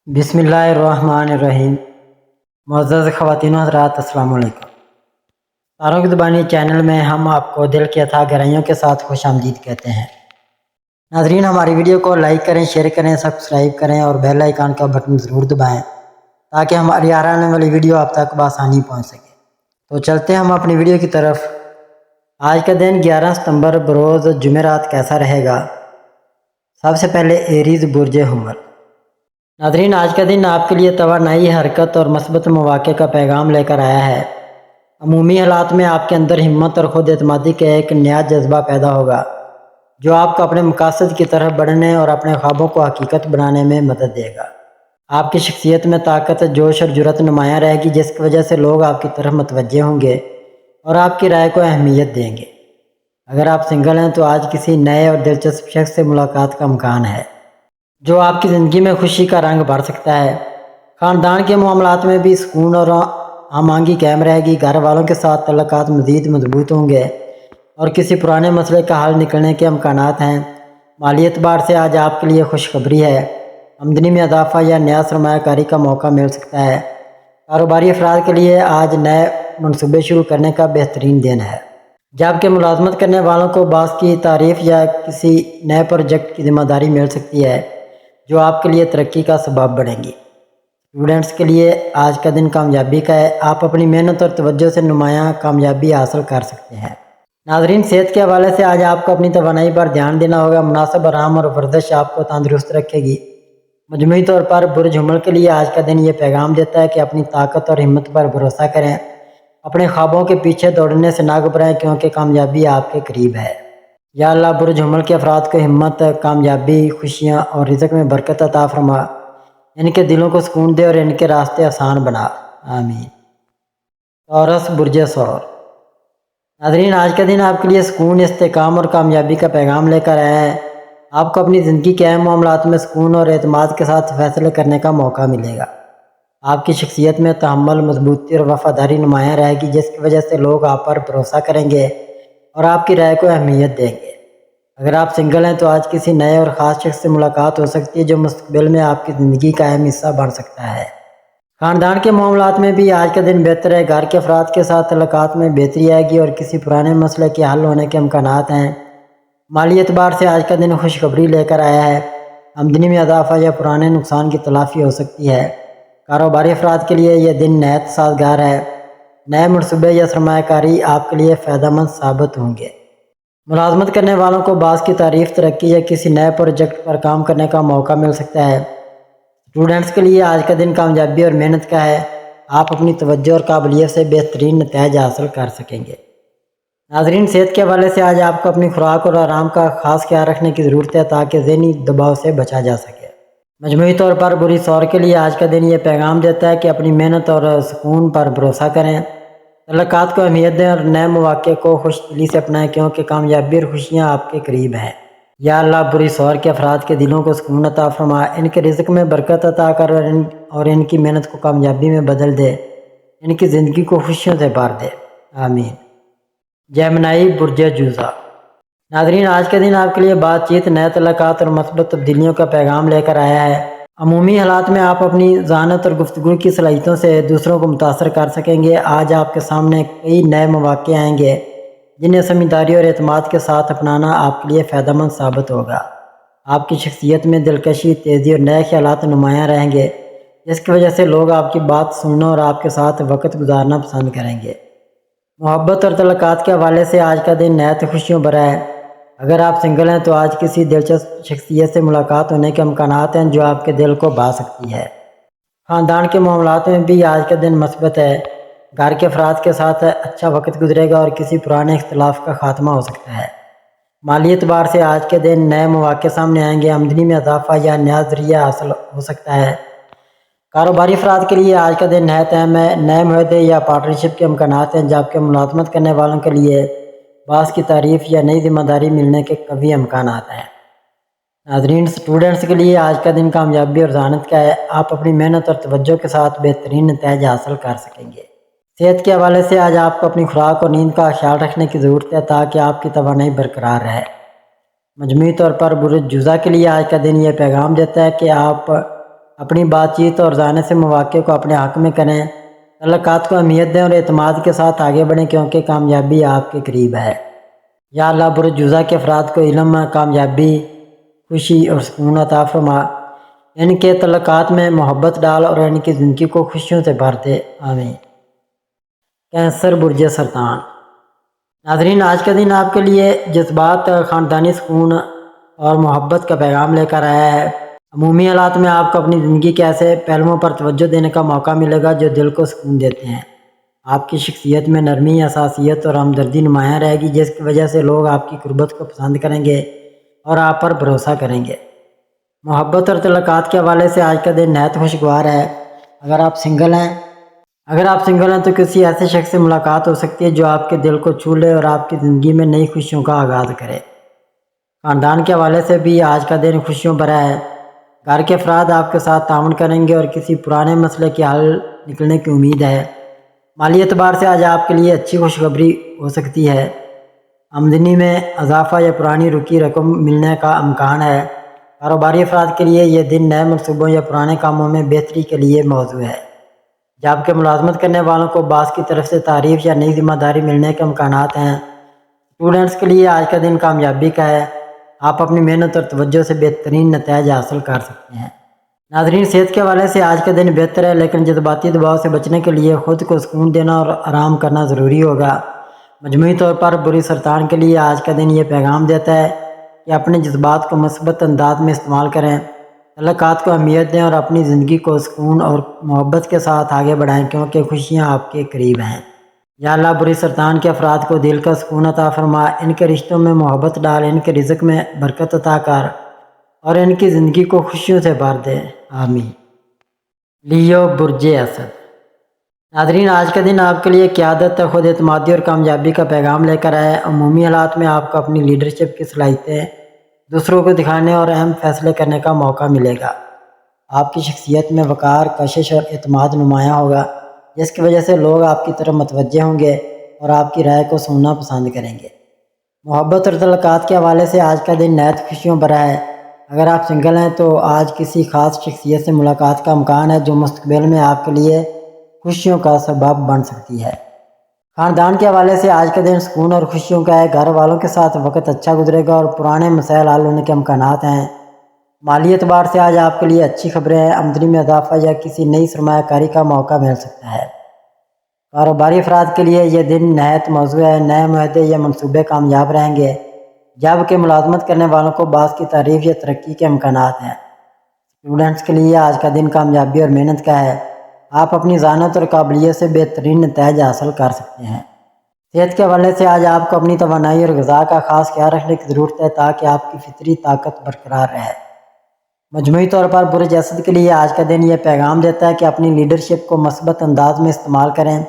بسم اللہ الرحمن الرحیم۔ معزز خواتین و حضرات، السلام علیکم۔ تاروں کی زبانی چینل میں ہم آپ کو دل کی اتھاہ گہرائیوں کے ساتھ خوش آمدید کہتے ہیں۔ ناظرین، ہماری ویڈیو کو لائک کریں، شیئر کریں، سبسکرائب کریں اور بیل آئیکن کا بٹن ضرور دبائیں تاکہ ہماری آنے والی ویڈیو آپ تک بآسانی پہنچ سکے۔ تو چلتے ہیں ہم اپنی ویڈیو کی طرف۔ آج کا دن 11 ستمبر بروز جمعرات کیسا رہے گا؟ سب سے پہلے ایریز برج حمل۔ ناظرین، آج کا دن آپ کے لیے توانائی، حرکت اور مثبت مواقع کا پیغام لے کر آیا ہے۔ عمومی حالات میں آپ کے اندر ہمت اور خود اعتمادی کا ایک نیا جذبہ پیدا ہوگا جو آپ کو اپنے مقاصد کی طرف بڑھنے اور اپنے خوابوں کو حقیقت بنانے میں مدد دے گا۔ آپ کی شخصیت میں طاقت، جوش اور جرأت نمایاں رہے گی، جس کی وجہ سے لوگ آپ کی طرف متوجہ ہوں گے اور آپ کی رائے کو اہمیت دیں گے۔ اگر آپ سنگل ہیں تو آج کسی نئے اور دلچسپ شخص سے ملاقات کا امکان ہے جو آپ کی زندگی میں خوشی کا رنگ بھر سکتا ہے۔ خاندان کے معاملات میں بھی سکون اور ہم آہنگی قائم رہے گی۔ گھر والوں کے ساتھ تعلقات مزید مضبوط ہوں گے اور کسی پرانے مسئلے کا حل نکلنے کے امکانات ہیں۔ مالی اعتبار سے آج آپ کے لیے خوشخبری ہے، آمدنی میں اضافہ یا نیا سرمایہ کاری کا موقع مل سکتا ہے۔ کاروباری افراد کے لیے آج نئے منصوبے شروع کرنے کا بہترین دن ہے، جبکہ ملازمت کرنے والوں کو باس کی تعریف یا کسی نئے پروجیکٹ کی ذمہ داری مل سکتی ہے جو آپ کے لیے ترقی کا سبب بنے گی۔ اسٹوڈنٹس کے لیے آج کا دن کامیابی کا ہے، آپ اپنی محنت اور توجہ سے نمایاں کامیابی حاصل کر سکتے ہیں۔ ناظرین، صحت کے حوالے سے آج آپ کو اپنی توانائی پر دھیان دینا ہوگا۔ مناسب آرام اور ورزش آپ کو تندرست رکھے گی۔ مجموعی طور پر برج حمل کے لیے آج کا دن یہ پیغام دیتا ہے کہ اپنی طاقت اور ہمت پر بھروسہ کریں، اپنے خوابوں کے پیچھے دوڑنے سے نہ گھبرائیں کیونکہ کامیابی آپ کے قریب ہے۔ یا اللہ برج حمل کے افراد کو ہمت، کامیابی، خوشیاں اور رزق میں برکت عطا فرما، ان کے دلوں کو سکون دے اور ان کے راستے آسان بنا، آمین۔ تورس برج ثور۔ ناظرین، آج کا دن آپ کے لیے سکون، استحکام اور کامیابی کا پیغام لے کر آیا ہے۔ آپ کو اپنی زندگی کے اہم معاملات میں سکون اور اعتماد کے ساتھ فیصلے کرنے کا موقع ملے گا۔ آپ کی شخصیت میں تحمل، مضبوطی اور وفاداری نمایاں رہے گی، جس کی وجہ سے لوگ آپ پر بھروسہ کریں گے اور آپ کی رائے کو اہمیت دیں گے۔ اگر آپ سنگل ہیں تو آج کسی نئے اور خاص شخص سے ملاقات ہو سکتی ہے جو مستقبل میں آپ کی زندگی کا اہم حصہ بن سکتا ہے۔ خاندان کے معاملات میں بھی آج کا دن بہتر ہے۔ گھر کے افراد کے ساتھ تعلقات میں بہتری آئے گی اور کسی پرانے مسئلے کے حل ہونے کے امکانات ہیں۔ مالی اعتبار سے آج کا دن خوشخبری لے کر آیا ہے، آمدنی میں اضافہ یا پرانے نقصان کی تلافی ہو سکتی ہے۔ کاروباری افراد کے لیے یہ دن نہایت سازگار ہے، نئے منصوبے یا سرمایہ کاری آپ کے لیے فائدہ مند ثابت ہوں گے۔ ملازمت کرنے والوں کو باس کی تعریف، ترقی یا کسی نئے پروجیکٹ پر کام کرنے کا موقع مل سکتا ہے۔ اسٹوڈنٹس کے لیے آج کا دن کامیابی اور محنت کا ہے، آپ اپنی توجہ اور قابلیت سے بہترین نتائج حاصل کر سکیں گے۔ ناظرین، صحت کے حوالے سے آج آپ کو اپنی خوراک اور آرام کا خاص خیال رکھنے کی ضرورت ہے تاکہ ذہنی دباؤ سے بچا جا سکے۔ مجموعی طور پر برج ثور کے لیے آج کا دن یہ پیغام دیتا ہے کہ اپنی محنت اور سکون پر بھروسہ کریں، تعلقات کو اہمیت دیں اور نئے مواقع کو خوش دلی سے اپنائیں کیونکہ کامیابی اور خوشیاں آپ کے قریب ہیں۔ یا اللہ برج ثور کے افراد کے دلوں کو سکون عطا فرما، ان کے رزق میں برکت عطا کر اور ان کی محنت کو کامیابی میں بدل دے، ان کی زندگی کو خوشیوں سے بھر دے، آمین۔ جیمنائی برج جوزا۔ ناظرین، آج کا دن آپ کے لیے بات چیت، نئے تعلقات اور مثبت تبدیلیوں کا پیغام لے کر آیا ہے۔ عمومی حالات میں آپ اپنی ذہانت اور گفتگو کی صلاحیتوں سے دوسروں کو متاثر کر سکیں گے۔ آج آپ کے سامنے کئی نئے مواقع آئیں گے جنہیں سمجھداری اور اعتماد کے ساتھ اپنانا آپ کے لیے فائدہ مند ثابت ہوگا۔ آپ کی شخصیت میں دلکشی، تیزی اور نئے خیالات نمایاں رہیں گے، جس کی وجہ سے لوگ آپ کی بات سننا اور آپ کے ساتھ وقت گزارنا پسند کریں گے۔ محبت اور تعلقات کے حوالے سے آج کا دن نہایت خوشیوں بھرا ہے۔ اگر آپ سنگل ہیں تو آج کسی دلچسپ شخصیت سے ملاقات ہونے کے امکانات ہیں جو آپ کے دل کو بھا سکتی ہے۔ خاندان کے معاملات میں بھی آج کا دن مثبت ہے، گھر کے افراد کے ساتھ اچھا وقت گزرے گا اور کسی پرانے اختلاف کا خاتمہ ہو سکتا ہے۔ مالی اعتبار سے آج کے دن نئے مواقع سامنے آئیں گے، آمدنی میں اضافہ یا نیا ذریعہ حاصل ہو سکتا ہے۔ کاروباری افراد کے لیے آج کا دن نہایت اہم ہے، نئے معاہدے یا پارٹنرشپ کے امکانات ہیں، جبکہ ملازمت کرنے والوں کے لیے باس کی تعریف یا نئی ذمہ داری ملنے کے قوی امکانات ہیں۔ ناظرین، اسٹوڈنٹس کے لیے آج کا دن کامیابی اور ذہانت کا ہے، آپ اپنی محنت اور توجہ کے ساتھ بہترین نتائج حاصل کر سکیں گے۔ صحت کے حوالے سے آج آپ کو اپنی خوراک اور نیند کا خیال رکھنے کی ضرورت ہے تاکہ آپ کی توانائی برقرار رہے۔ مجموعی طور پر برج جوزا کے لیے آج کا دن یہ پیغام دیتا ہے کہ آپ اپنی بات چیت اور ذہن سے مواقع کو اپنے حق میں کریں، تعلقات کو اہمیت دیں اور اعتماد کے ساتھ آگے بڑھیں کیونکہ کامیابی آپ کے قریب ہے۔ یا اللہ برجزا کے افراد کو علم، کامیابی، خوشی اور سکون عطا فرما، ان کے تعلقات میں محبت ڈال اور ان کی زندگی کو خوشیوں سے بھر دے، آمین۔ کینسر برج سرطان۔ ناظرین، آج کا دن آپ کے لیے جذبات، خاندانی سکون اور محبت کا پیغام لے کر آیا ہے۔ عمومی حالات میں آپ کو اپنی زندگی کے ایسے پہلوؤں پر توجہ دینے کا موقع ملے گا جو دل کو سکون دیتے ہیں۔ آپ کی شخصیت میں نرمی، حساسیت اور ہمدردی نمایاں رہے گی، جس کی وجہ سے لوگ آپ کی قربت کو پسند کریں گے اور آپ پر بھروسہ کریں گے۔ محبت اور تعلقات کے حوالے سے آج کا دن نہایت خوشگوار ہے۔ اگر آپ سنگل ہیں تو کسی ایسے شخص سے ملاقات ہو سکتی ہے جو آپ کے دل کو چھو لے اور آپ کی زندگی میں نئی خوشیوں کا آغاز کرے۔ خاندان کے حوالے سے بھی آج کا دن خوشیوں بھرا ہے۔ گھر کے افراد آپ کے ساتھ تعاون کریں گے اور کسی پرانے مسئلے کے حل نکلنے کی امید ہے۔ مالی اعتبار سے آج آپ کے لیے اچھی خوشخبری ہو سکتی ہے۔ آمدنی میں اضافہ یا پرانی رکی رقم ملنے کا امکان ہے۔ کاروباری افراد کے لیے یہ دن نئے منصوبوں یا پرانے کاموں میں بہتری کے لیے موزوں ہے، جبکہ ملازمت کرنے والوں کو باس کی طرف سے تعریف یا نئی ذمہ داری ملنے کے امکانات ہیں۔ اسٹوڈنٹس کے لیے آج کا دن کامیابی کا ہے۔ آپ اپنی محنت اور توجہ سے بہترین نتائج حاصل کر سکتے ہیں۔ ناظرین، صحت کے حوالے سے آج کا دن بہتر ہے، لیکن جذباتی دباؤ سے بچنے کے لیے خود کو سکون دینا اور آرام کرنا ضروری ہوگا۔ مجموعی طور پر برج سرطان کے لیے آج کا دن یہ پیغام دیتا ہے کہ اپنے جذبات کو مثبت انداز میں استعمال کریں، تعلقات کو اہمیت دیں اور اپنی زندگی کو سکون اور محبت کے ساتھ آگے بڑھائیں کیونکہ خوشیاں آپ کے قریب ہیں۔ یا اللہ برج سرطان کے افراد کو دل کا سکون عطا فرما، ان کے رشتوں میں محبت ڈال، ان کے رزق میں برکت عطا کر اور ان کی زندگی کو خوشیوں سے بھر دے، آمین۔ لیو برج اسد۔ ناظرین، آج کا دن آپ کے لیے قیادت، خود اعتمادی اور کامیابی کا پیغام لے کر آئے۔ عمومی حالات میں آپ کو اپنی لیڈرشپ کی صلاحیتیں دوسروں کو دکھانے اور اہم فیصلے کرنے کا موقع ملے گا۔ آپ کی شخصیت میں وقار، کشش اور اعتماد نمایاں ہوگا، جس کی وجہ سے لوگ آپ کی طرف متوجہ ہوں گے اور آپ کی رائے کو سننا پسند کریں گے۔ محبت اور تعلقات کے حوالے سے آج کا دن نہایت خوشیوں بھرا ہے۔ اگر آپ سنگل ہیں تو آج کسی خاص شخصیت سے ملاقات کا امکان ہے جو مستقبل میں آپ کے لیے خوشیوں کا سبب بن سکتی ہے۔ خاندان کے حوالے سے آج کا دن سکون اور خوشیوں کا ہے۔ گھر والوں کے ساتھ وقت اچھا گزرے گا اور پرانے مسائل حل ہونے کے امکانات ہیں۔ مالی اعتبار سے آج آپ کے لیے اچھی خبریں ہیں۔ آمدنی میں اضافہ یا کسی نئی سرمایہ کاری کا موقع مل سکتا ہے۔ کاروباری افراد کے لیے یہ دن نہایت موزوں ہے۔ نئے معاہدے یا منصوبے کامیاب رہیں گے، جبکہ ملازمت کرنے والوں کو باس کی تعریف یا ترقی کے امکانات ہیں۔ اسٹوڈنٹس کے لیے آج کا دن کامیابی اور محنت کا ہے۔ آپ اپنی ذہانت اور قابلیت سے بہترین نتائج حاصل کر سکتے ہیں۔ صحت کے حوالے سے آج آپ کو اپنی توانائی اور غذا کا خاص خیال رکھنے کی ضرورت ہے تاکہ آپ کی فطری طاقت برقرار رہے۔ مجموعی طور پر برج اسد کے لیے آج کا دن یہ پیغام دیتا ہے کہ اپنی لیڈرشپ کو مثبت انداز میں استعمال کریں،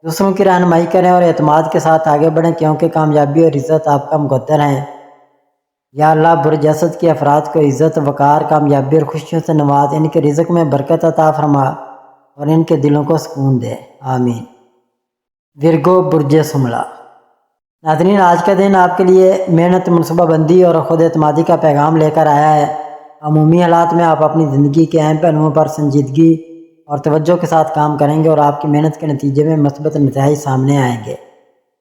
دوسروں کی رہنمائی کریں اور اعتماد کے ساتھ آگے بڑھیں کیونکہ کامیابی اور عزت آپ کا مقدر ہیں۔ یا اللہ برج اسد کے افراد کو عزت، وقار، کامیابی اور خوشیوں سے نواز، ان کے رزق میں برکت عطا فرما اور ان کے دلوں کو سکون دے، آمین۔ ورگو برج شملہ۔ ناظرین، آج کا دن آپ کے لیے محنت، منصوبہ بندی اور خود اعتمادی کا پیغام لے کر آیا ہے۔ عمومی حالات میں آپ اپنی زندگی کے اہم پہلوؤں پر سنجیدگی اور توجہ کے ساتھ کام کریں گے اور آپ کی محنت کے نتیجے میں مثبت نتائج سامنے آئیں گے۔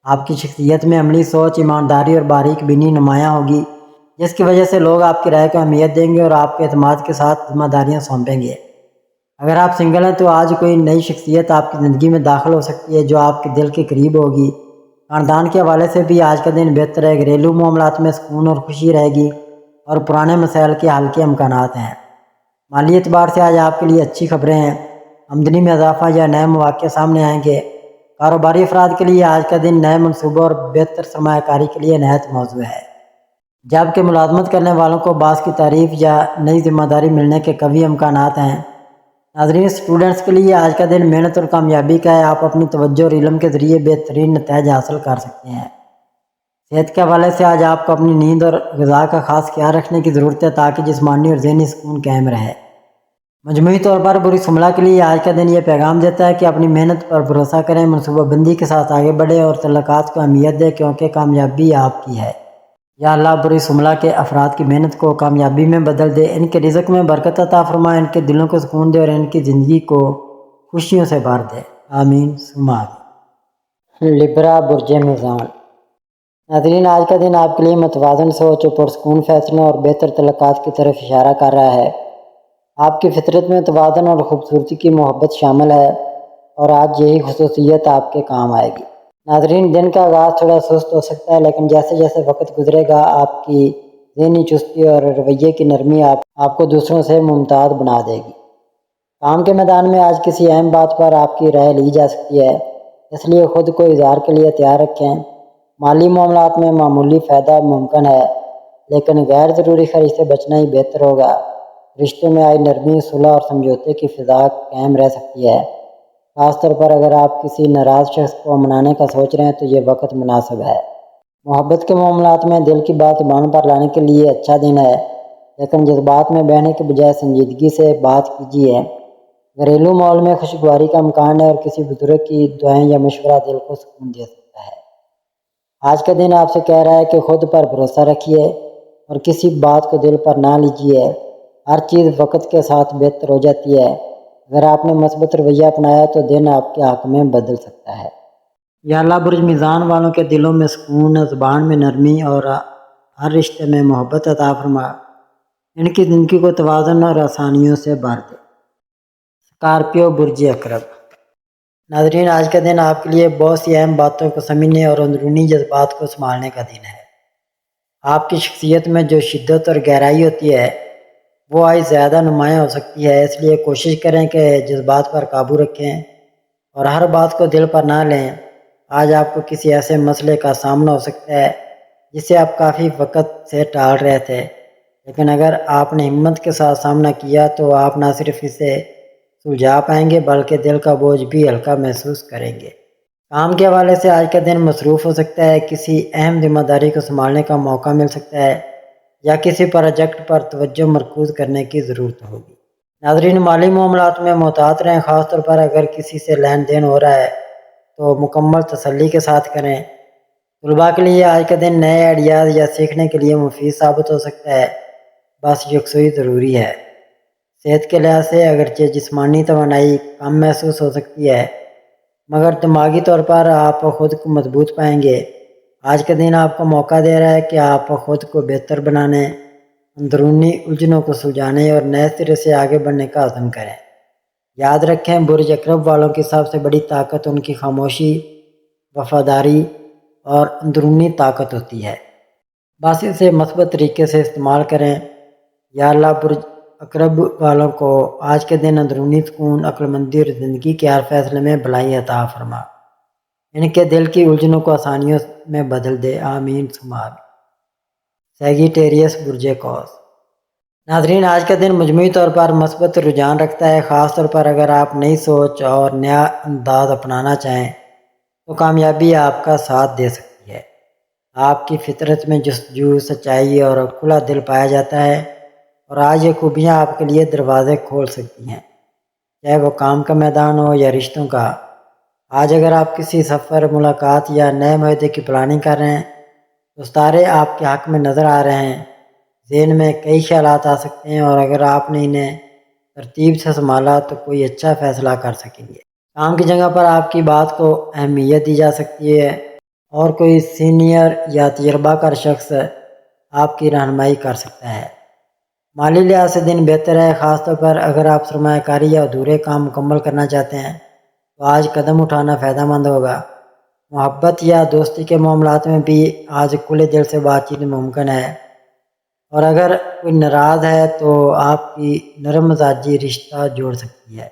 آپ کی شخصیت میں عملی سوچ، ایمانداری اور باریک بینی نمایاں ہوگی، جس کی وجہ سے لوگ آپ کی رائے کو اہمیت دیں گے اور آپ کے اعتماد کے ساتھ ذمہ داریاں سونپیں گے۔ اگر آپ سنگل ہیں تو آج کوئی نئی شخصیت آپ کی زندگی میں داخل ہو سکتی ہے جو آپ کے دل کے قریب ہوگی۔ خاندان کے حوالے سے بھی آج کا دن بہتر ہے۔ گھریلو معاملات میں سکون اور خوشی رہے گی اور پرانے مسائل کے حل کے امکانات ہیں۔ مالی اعتبار سے آج آپ کے لیے اچھی خبریں ہیں۔ آمدنی میں اضافہ یا نئے مواقع سامنے آئیں گے۔ کاروباری افراد کے لیے آج کا دن نئے منصوبوں اور بہتر سرمایہ کاری کے لیے نہایت موزوں ہے، جبکہ ملازمت کرنے والوں کو باس کی تعریف یا نئی ذمہ داری ملنے کے قوی امکانات ہیں۔ ناظرین، اسٹوڈنٹس کے لیے آج کا دن محنت اور کامیابی کا ہے۔ آپ اپنی توجہ اور علم کے ذریعے بہترین نتائج حاصل کر سکتے ہیں۔ صحت کے حوالے سے آج آپ کو اپنی نیند اور غذا کا خاص خیال رکھنے کی ضرورت ہے تاکہ جسمانی اور ذہنی سکون قائم رہے۔ مجموعی طور پر برج شملہ کے لیے آج کا دن یہ پیغام دیتا ہے کہ اپنی محنت پر بھروسہ کریں، منصوبہ بندی کے ساتھ آگے بڑھیں اور تعلقات کو اہمیت دیں کیونکہ کامیابی آپ کی ہے۔ یا اللہ برس عملہ کے افراد کی محنت کو کامیابی میں بدل دے، ان کے رزق میں برکت عطا فرما، ان کے دلوں کو سکون دے اور ان کی زندگی کو خوشیوں سے بھر دے، آمین ثم آمین۔ لبرا برج میزان۔ ناظرین، آج کا دن آپ کے لیے متوازن سوچ و پرسکون فیصلوں اور بہتر تعلقات کی طرف اشارہ کر رہا ہے۔ آپ کی فطرت میں توازن اور خوبصورتی کی محبت شامل ہے اور آج یہی خصوصیت آپ کے کام آئے گی۔ ناظرین، دن کا آغاز تھوڑا سست ہو سکتا ہے، لیکن جیسے جیسے وقت گزرے گا آپ کی ذہنی چستی اور رویے کی نرمی آپ کو دوسروں سے ممتاز بنا دے گی۔ کام کے میدان میں آج کسی اہم بات پر آپ کی رائے لی جا سکتی ہے، اس لیے خود کو اظہار کے لیے تیار رکھیں۔ مالی معاملات میں معمولی فائدہ ممکن ہے، لیکن غیر ضروری خرچ سے بچنا ہی بہتر ہوگا۔ رشتوں میں آج نرمی، صلح اور سمجھوتے کی فضا قائم رہ سکتی ہے، خاص طور پر اگر آپ کسی ناراض شخص کو منانے کا سوچ رہے ہیں تو یہ وقت مناسب ہے۔ محبت کے معاملات میں دل کی بات زبان پر لانے کے لیے اچھا دن ہے، لیکن جذبات میں بہنے کے بجائے سنجیدگی سے بات کیجیے۔ گھریلو ماحول میں خوشگواری کا امکان ہے اور کسی بزرگ کی دعائیں یا مشورہ دل کو سکون دے سکتا ہے۔ آج کا دن آپ سے کہہ رہا ہے کہ خود پر بھروسہ رکھیے اور کسی بات کو دل پر نہ لیجیے۔ ہر چیز وقت کے ساتھ بہتر ہو جاتی ہے۔ اگر آپ نے مثبت رویہ اپنایا تو دن آپ کے حق میں بدل سکتا ہے۔ یا اللہ برج میزان والوں کے دلوں میں سکون، زبان میں نرمی اور ہر رشتے میں محبت عطا فرما، ان کی زندگی کو توازن اور آسانیوں سے بھر دے۔ اسکارپیو برج عقرب۔ ناظرین، آج کا دن آپ کے لیے بہت سی اہم باتوں کو سمجھنے اور اندرونی جذبات کو سنبھالنے کا دن ہے۔ آپ کی شخصیت میں جو شدت اور گہرائی ہوتی ہے وہ آج زیادہ نمایاں ہو سکتی ہے، اس لیے کوشش کریں کہ جذبات پر قابو رکھیں اور ہر بات کو دل پر نہ لیں۔ آج آپ کو کسی ایسے مسئلے کا سامنا ہو سکتا ہے جسے آپ کافی وقت سے ٹال رہے تھے، لیکن اگر آپ نے ہمت کے ساتھ سامنا کیا تو آپ نہ صرف اسے سلجھا پائیں گے بلکہ دل کا بوجھ بھی ہلکا محسوس کریں گے۔ کام کے حوالے سے آج کا دن مصروف ہو سکتا ہے، کسی اہم ذمہ داری کو سنبھالنے کا موقع مل سکتا ہے یا کسی پروجیکٹ پر توجہ مرکوز کرنے کی ضرورت ہوگی۔ ناظرین، مالی معاملات میں محتاط رہیں، خاص طور پر اگر کسی سے لین دین ہو رہا ہے تو مکمل تسلی کے ساتھ کریں۔ طلباء کے لیے آج کا دن نئے آئیڈیاز یا سیکھنے کے لیے مفید ثابت ہو سکتا ہے، بس یکسوئی ضروری ہے۔ صحت کے لحاظ سے اگرچہ جسمانی توانائی کم محسوس ہو سکتی ہے، مگر دماغی طور پر آپ خود کو مضبوط پائیں گے۔ آج کا دن آپ کو موقع دے رہا ہے کہ آپ خود کو بہتر بنانے، اندرونی الجھنوں کو سلجھانے اور نئے سرے سے آگے بڑھنے کا عزم کریں۔ یاد رکھیں، برج عقرب والوں کی سب سے بڑی طاقت ان کی خاموشی، وفاداری اور اندرونی طاقت ہوتی ہے، بس اسے مثبت طریقے سے استعمال کریں۔ یا اللہ برج عقرب والوں کو آج کے دن اندرونی سکون، عقلمندی اور زندگی کے ہر فیصلے میں بھلائی عطا فرما، ان کے دل کی الجھنوں کو آسانیوں میں بدل دے، آمین ثم آمین۔ سیگیٹیریس برج قوس۔ ناظرین، آج کا دن مجموعی طور پر مثبت رجحان رکھتا ہے، خاص طور پر اگر آپ نئی سوچ اور نیا انداز اپنانا چاہیں تو کامیابی آپ کا ساتھ دے سکتی ہے۔ آپ کی فطرت میں جستجو، سچائی اور کھلا دل پایا جاتا ہے اور آج یہ خوبیاں آپ کے لیے دروازے کھول سکتی ہیں، چاہے وہ کام کا میدان ہو یا رشتوں کا۔ آج اگر آپ کسی سفر، ملاقات یا نئے معاہدے کی پلاننگ کر رہے ہیں تو ستارے آپ کے حق میں نظر آ رہے ہیں۔ ذہن میں کئی خیالات آ سکتے ہیں اور اگر آپ نے انہیں ترتیب سے سنبھالا تو کوئی اچھا فیصلہ کر سکیں گے۔ کام کی جگہ پر آپ کی بات کو اہمیت دی جا سکتی ہے اور کوئی سینئر یا تجربہ کار شخص آپ کی رہنمائی کر سکتا ہے۔ مالی لحاظ سے دن بہتر ہے، خاص طور پر اگر آپ سرمایہ کاری یا ادھورے کام مکمل کرنا چاہتے ہیں تو آج قدم اٹھانا فائدہ مند ہوگا۔ محبت یا دوستی کے معاملات میں بھی آج کھلے دل سے بات چیت ممکن ہے اور اگر کوئی ناراض ہے تو آپ کی نرم مزاجی رشتہ جوڑ سکتی ہے۔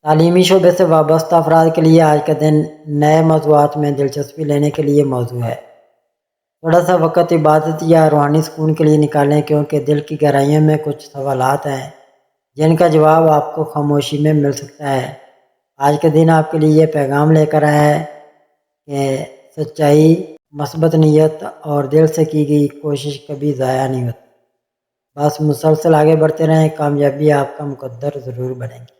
تعلیمی شعبے سے وابستہ افراد کے لیے آج کا دن نئے موضوعات میں دلچسپی لینے کے لیے موزوں ہے۔ تھوڑا سا وقت عبادت یا روحانی سکون کے لیے نکالیں، کیونکہ دل کی گہرائیوں میں کچھ سوالات ہیں جن کا جواب آپ کو خاموشی میں مل سکتا ہے۔ آج کا دن آپ کے لیے یہ پیغام لے کر آیا ہے کہ سچائی، مثبت نیت اور دل سے کی گئی کوشش کبھی ضائع نہیں ہوتی۔ بس مسلسل آگے بڑھتے رہیں، کامیابی آپ کا مقدر ضرور بنے گی۔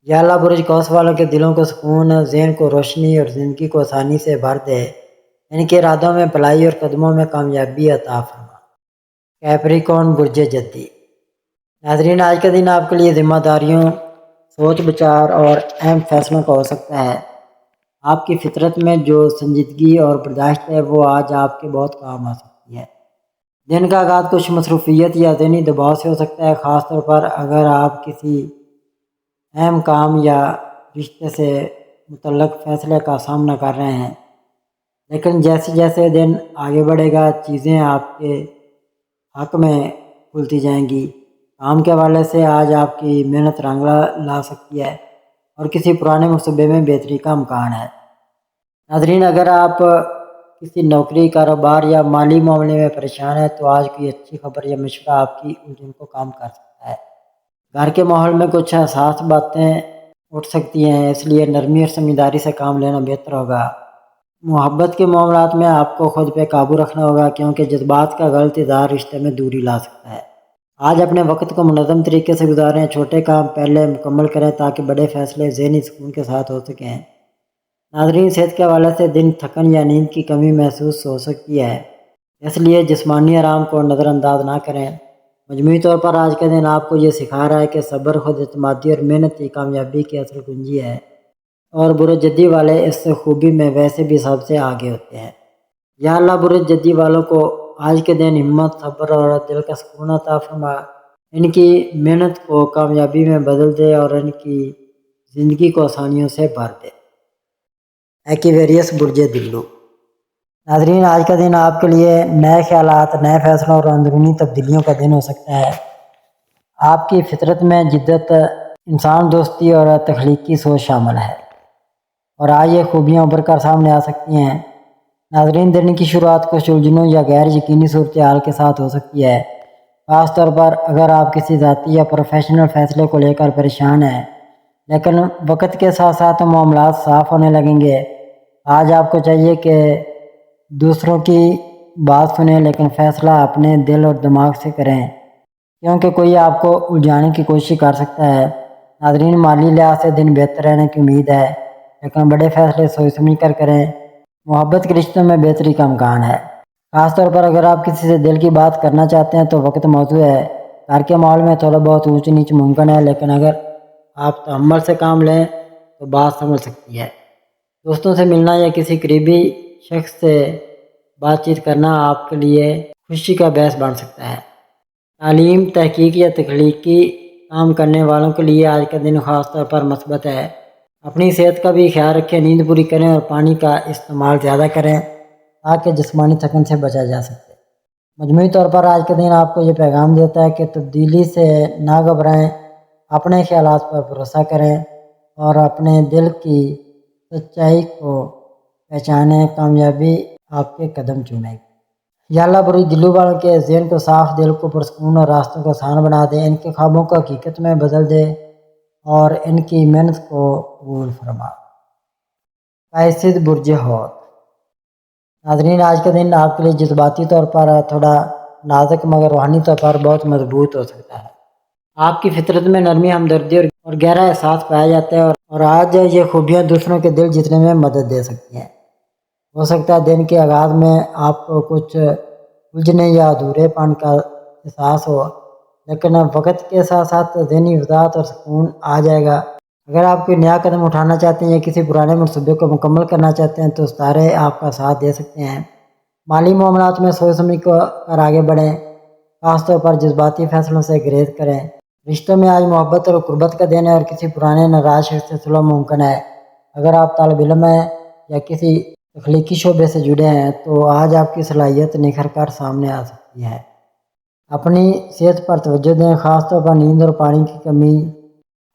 یا اللہ برج قوس والوں کے دلوں کو سکون، ذہن کو روشنی اور زندگی کو آسانی سے بھر دے، ان کے ارادوں میں بھلائی اور قدموں میں کامیابی عطا فرما۔ کیپریکون برج جدی۔ ناظرین، آج کا دن آپ کے لیے ذمہ داریوں، سوچ بچار اور اہم فیصلوں کا ہو سکتا ہے۔ آپ کی فطرت میں جو سنجیدگی اور برداشت ہے وہ آج آپ کے بہت کام آ سکتی ہے۔ دن کا آغاز کچھ مصروفیت یا ذہنی دباؤ سے ہو سکتا ہے، خاص طور پر اگر آپ کسی اہم کام یا رشتے سے متعلق فیصلے کا سامنا کر رہے ہیں۔ لیکن جیسے جیسے دن آگے بڑھے گا چیزیں آپ کے حق میں کھلتی جائیں گی۔ کام کے حوالے سے آج آپ کی محنت رنگ لا سکتی ہے اور کسی پرانے منصوبے میں بہتری کا امکان ہے۔ ناظرین، اگر آپ کسی نوکری، کاروبار یا مالی معاملے میں پریشان ہیں تو آج کوئی اچھی خبر یا مشورہ آپ کی الجھن کو کام کر سکتا ہے۔ گھر کے ماحول میں کچھ حساس باتیں اٹھ سکتی ہیں، اس لیے نرمی اور سمجھداری سے کام لینا بہتر ہوگا۔ محبت کے معاملات میں آپ کو خود پہ قابو رکھنا ہوگا، کیونکہ جذبات کا غلط اظہار رشتے میں دوری لا سکتا ہے۔ آج اپنے وقت کو منظم طریقے سے گزاریں، چھوٹے کام پہلے مکمل کریں تاکہ بڑے فیصلے ذہنی سکون کے ساتھ ہو سکیں۔ ناظرین، صحت کے حوالے سے دن تھکن یا نیند کی کمی محسوس ہو سکتی ہے، اس لیے جسمانی آرام کو نظر انداز نہ کریں۔ مجموعی طور پر آج کا دن آپ کو یہ سکھا رہا ہے کہ صبر، خود اعتمادی اور محنت ہی کامیابی کی اصل کنجی ہے، اور برج جدی والے اس خوبی میں ویسے بھی سب سے آگے ہوتے ہیں۔ یا اللہ برج جدی والوں کو آج کے دن ہمت، صبر اور دل کا سکون عطا فرما، ان کی محنت کو کامیابی میں بدل دے اور ان کی زندگی کو آسانیوں سے بھر دے۔ ایکویریس برج دلو۔ ناظرین، آج کا دن آپ کے لیے نئے خیالات، نئے فیصلوں اور اندرونی تبدیلیوں کا دن ہو سکتا ہے۔ آپ کی فطرت میں جدت، انسان دوستی اور تخلیقی سوچ شامل ہے، اور آج یہ خوبیاں ابھر کر سامنے آ سکتی ہیں۔ ناظرین، دن کی شروعات کچھ الجھنوں یا غیر یقینی صورتحال کے ساتھ ہو سکتی ہے، خاص طور پر اگر آپ کسی ذاتی یا پروفیشنل فیصلے کو لے کر پریشان ہیں۔ لیکن وقت کے ساتھ ساتھ معاملات صاف ہونے لگیں گے۔ آج آپ کو چاہیے کہ دوسروں کی بات سنیں، لیکن فیصلہ اپنے دل اور دماغ سے کریں، کیونکہ کوئی آپ کو الجھانے کی کوشش کر سکتا ہے۔ ناظرین، مالی لحاظ سے دن بہتر رہنے کی امید ہے، لیکن بڑے فیصلے سوچ سمجھ کر کریں۔ محبت کے رشتوں میں بہتری کا امکان ہے، خاص طور پر اگر آپ کسی سے دل کی بات کرنا چاہتے ہیں تو وقت موزوں ہے۔ گھر کے ماحول میں تھوڑا بہت اونچ نیچ ممکن ہے، لیکن اگر آپ تحمل سے کام لیں تو بات سنبھل سکتی ہے۔ دوستوں سے ملنا یا کسی قریبی شخص سے بات چیت کرنا آپ کے لیے خوشی کا باعث بن سکتا ہے۔ تعلیم، تحقیق یا تخلیقی کام کرنے والوں کے لیے آج کا دن خاص طور پر مثبت ہے۔ اپنی صحت کا بھی خیال رکھیں، نیند پوری کریں اور پانی کا استعمال زیادہ کریں تاکہ جسمانی تھکن سے بچا جا سکے۔ مجموعی طور پر آج کا دن آپ کو یہ پیغام دیتا ہے کہ تبدیلی سے نہ گھبرائیں، اپنے خیالات پر بھروسہ کریں اور اپنے دل کی سچائی کو پہچانیں۔ کامیابی آپ کے قدم چومے گی۔ یا اللہ برج دلو والوں کے ذہن کو صاف، دل کو پرسکون اور راستوں کو آسان بنا دے، ان کے خوابوں کو حقیقت میں بدل دے اور ان کی محنت کو قبول فرما۔ قیصد برج حوت۔ ناظرین، آج کا دن آپ کے لیے جذباتی طور پر تھوڑا نازک مگر روحانی طور پر بہت مضبوط ہو سکتا ہے۔ آپ کی فطرت میں نرمی، ہمدردی اور گہرا احساس پایا جاتا ہے، اور آج یہ خوبیاں دوسروں کے دل جیتنے میں مدد دے سکتی ہیں۔ ہو سکتا ہے دن کے آغاز میں آپ کو کچھ الجھنے یا ادھورے پن کا احساس ہو، لیکن وقت کے ساتھ ساتھ ذہنی وضاحت اور سکون آ جائے گا۔ اگر آپ کوئی نیا قدم اٹھانا چاہتے ہیں یا کسی پرانے منصوبے کو مکمل کرنا چاہتے ہیں تو ستارے آپ کا ساتھ دے سکتے ہیں۔ مالی معاملات میں سوچ سمجھ کر آگے بڑھیں، خاص طور پر جذباتی فیصلوں سے گریز کریں۔ رشتوں میں آج محبت اور قربت کا دن ہے اور کسی پرانے ناراض شخص سے صلح ممکن ہے۔ اگر آپ طالب علم ہیں یا کسی تخلیقی شعبے سے جڑے ہیں تو آج آپ کی صلاحیت نکھر کر سامنے آ سکتی ہے۔ اپنی صحت پر توجہ دیں، خاص طور پر نیند اور پانی کی کمی۔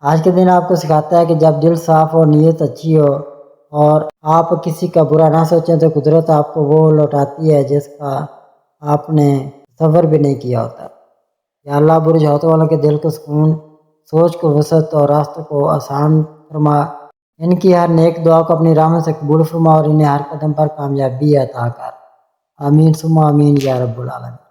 آج کے دن آپ کو سکھاتا ہے کہ جب دل صاف اور نیت اچھی ہو اور آپ کسی کا برا نہ سوچیں تو قدرت آپ کو وہ لوٹاتی ہے جس کا آپ نے تصور بھی نہیں کیا ہوتا۔ یا اللہ برج حوت والوں کے دل کو سکون، سوچ کو وسعت اور راستوں کو آسان فرما، ان کی ہر نیک دعا کو اپنی رحمت سے قبول فرما اور انہیں ہر قدم پر کامیابی عطا کر۔ آمین ثم آمین یا رب العالمین۔